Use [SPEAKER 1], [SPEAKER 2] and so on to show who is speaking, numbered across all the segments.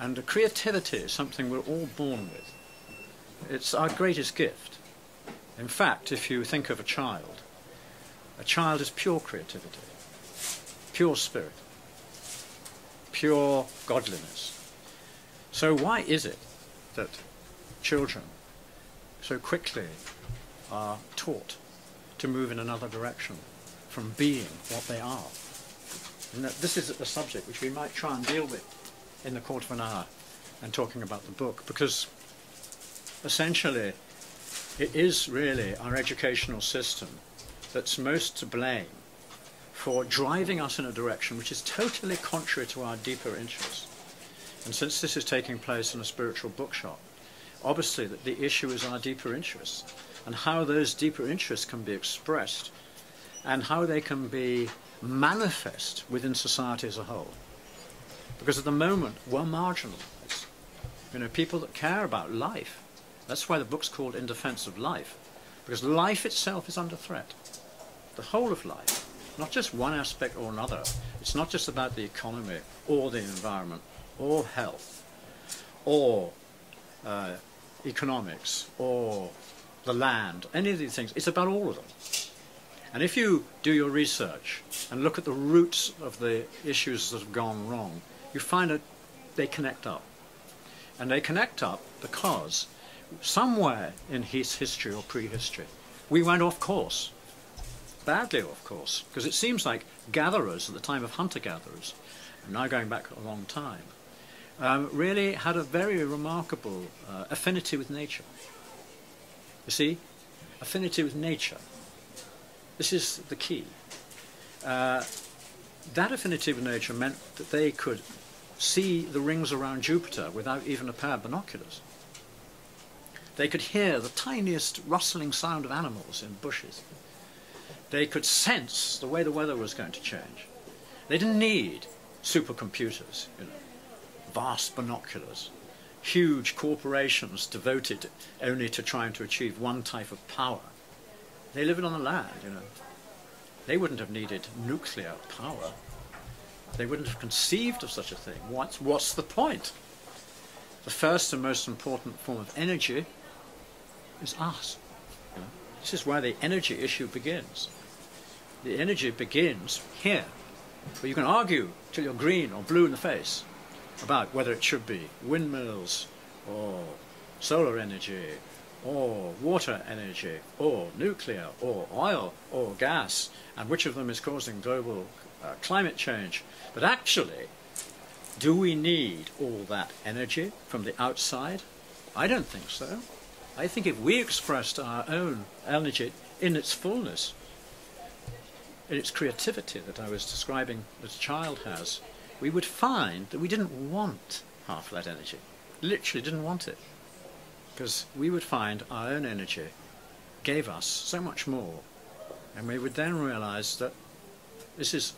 [SPEAKER 1] And creativity is something we're all born with. It's our greatest gift. In fact, if you think of a child is pure creativity, pure spirit, pure godliness. So why is it that children so quickly are taught to move in another direction from being what they are? And that this is a subject which we might try and deal with in the quarter of an hour and talking about the book, because essentially it is really our educational system that's most to blame for driving us in a direction which is totally contrary to our deeper interests. And since this is taking place in a spiritual bookshop, obviously that the issue is our deeper interests and how those deeper interests can be expressed and how they can be manifest within society as a whole. Because at the moment we're marginalised. You know, people that care about life. That's why the book's called In Defence of Life, because life itself is under threat. The whole of life, not just one aspect or another. It's not just about the economy or the environment or health or economics or the land, any of these things. It's about all of them. And if you do your research and look at the roots of the issues that have gone wrong, you find that they connect up. And they connect up because somewhere in his history or prehistory, we went off course, badly off course, because it seems like gatherers at the time of hunter-gatherers, and now going back a long time, really had a very remarkable affinity with nature. You see, affinity with nature. This is the key. That affinity with nature meant that they could see the rings around Jupiter without even a pair of binoculars. They could hear the tiniest rustling sound of animals in bushes. They could sense the way the weather was going to change. They didn't need supercomputers, you know, vast binoculars, huge corporations devoted only to trying to achieve one type of power. They lived on the land, you know. They wouldn't have needed nuclear power. They wouldn't have conceived of such a thing. What's the point? The first and most important form of energy is us. You know? This is where the energy issue begins. The energy begins here, where you can argue till you're green or blue in the face about whether it should be windmills or solar energy or water energy or nuclear or oil or gas, and which of them is causing global climate change. But actually, do we need all that energy from the outside? I don't think so. I think if we expressed our own energy in its fullness, in its creativity that I was describing that a child has, we would find that we didn't want half that energy. Literally didn't want it. Because we would find our own energy gave us so much more. And we would then realize that this is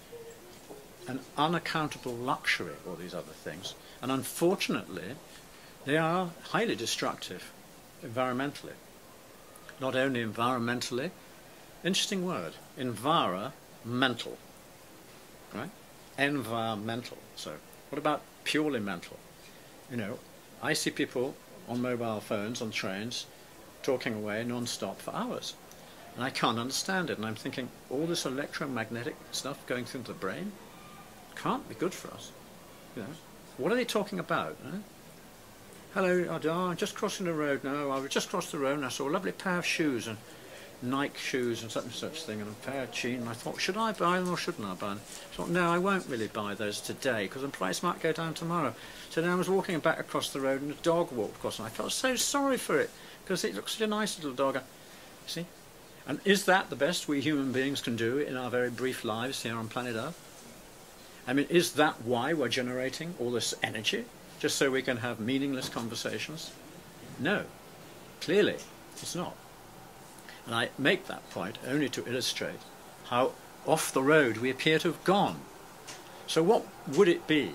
[SPEAKER 1] an unaccountable luxury, all these other things. And unfortunately, they are highly destructive environmentally. Not only environmentally, interesting word, environmental, right? Environmental. So what about purely mental? You know, I see people on mobile phones, on trains, talking away non-stop for hours. And I can't understand it. And I'm thinking, all this electromagnetic stuff going through the brain can't be good for us. You know, what are they talking about? Eh? Hello, I'm just crossing the road now. I just crossed the road and I saw a lovely pair of shoes, and Nike shoes and such thing, and a pair of jeans. And I thought, should I buy them or shouldn't I buy them? I thought, no, I won't really buy those today because the price might go down tomorrow. So then I was walking back across the road and a dog walked across, and I felt so sorry for it because it looks such a nice little dog. You see? And is that the best we human beings can do in our very brief lives here on planet Earth? I mean, is that why we're generating all this energy? Just so we can have meaningless conversations? No, clearly it's not. And I make that point only to illustrate how off the road we appear to have gone. So what would it be